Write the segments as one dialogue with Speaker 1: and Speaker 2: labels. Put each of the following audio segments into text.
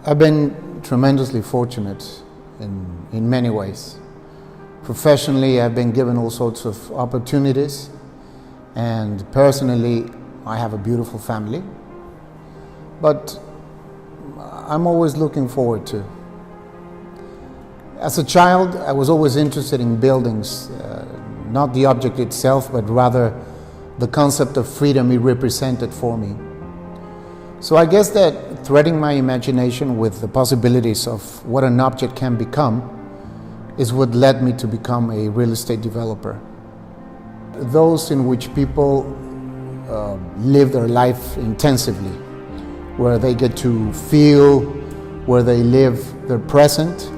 Speaker 1: I've been tremendously fortunate in many ways. Professionally, I've been given all sorts of opportunities, and personally, I have a beautiful family. But I'm always looking forward to. As a child, I was always interested in buildings, not the object itself, but rather the concept of freedom it represented for me. So I guess that threading my imagination with the possibilities of what an object can become is what led me to become a real estate developer. Those in which people live their life intensively, where they get to feel where they live their present.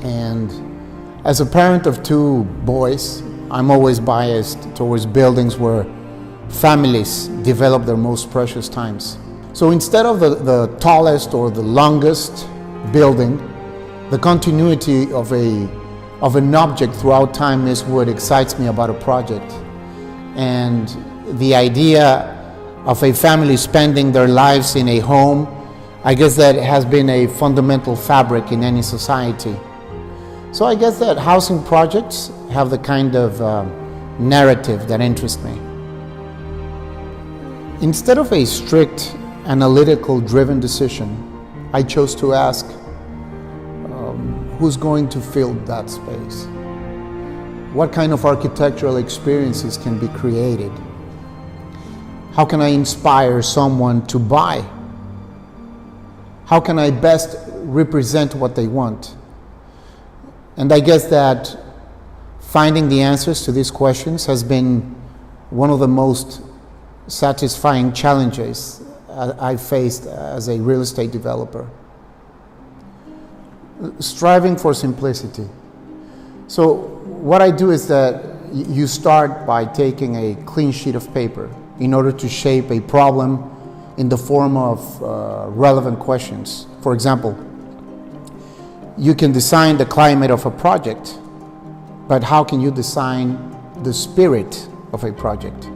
Speaker 1: And as a parent of two boys, I'm always biased towards buildings where families develop their most precious times. So instead of the tallest or the longest building, the continuity of an object throughout time is what excites me about a project. And the idea of a family spending their lives in a home, I guess that has been a fundamental fabric in any society. So I guess that housing projects have the kind of narrative that interests me. Instead of a strict analytical driven decision, I chose to ask, who's going to fill that space? What kind of architectural experiences can be created? How can I inspire someone to buy? How can I best represent what they want? And I guess that finding the answers to these questions has been one of the most satisfying challenges I faced as a real estate developer. Striving for simplicity. So what I do is that you start by taking a clean sheet of paper in order to shape a problem in the form of relevant questions. For example, you can design the climate of a project, but how can you design the spirit of a project?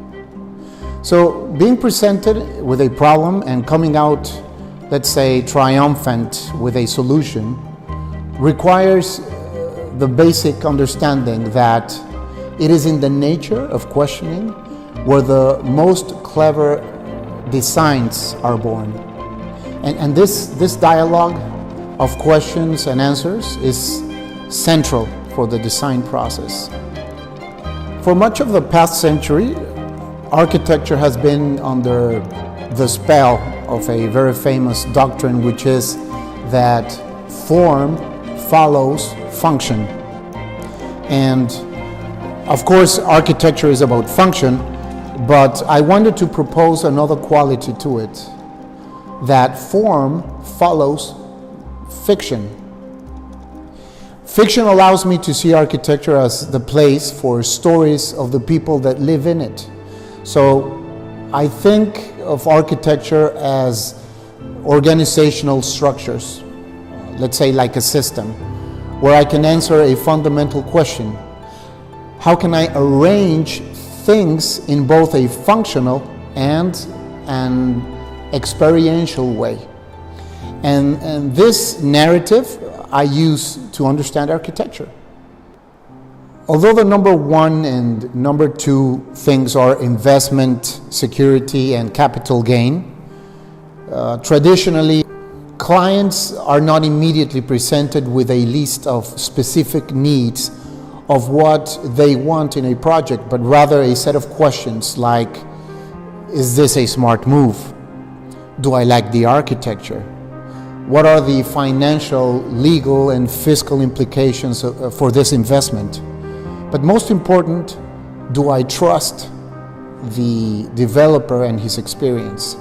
Speaker 1: So being presented with a problem and coming out, let's say, triumphant with a solution requires the basic understanding that it is in the nature of questioning where the most clever designs are born. And this dialogue of questions and answers is central for the design process. For much of the past century, architecture has been under the spell of a very famous doctrine, which is that form follows function. And of course, architecture is about function, but I wanted to propose another quality to it, that form follows fiction. Fiction allows me to see architecture as the place for stories of the people that live in it. So I think of architecture as organizational structures, let's say like a system, where I can answer a fundamental question. How can I arrange things in both a functional and an experiential way? And this narrative I use to understand architecture. Although the number one and number two things are investment, security, and capital gain, traditionally, clients are not immediately presented with a list of specific needs of what they want in a project, but rather a set of questions like, is this a smart move? Do I like the architecture? What are the financial, legal, and fiscal implications for this investment? But most important, do I trust the developer and his experience?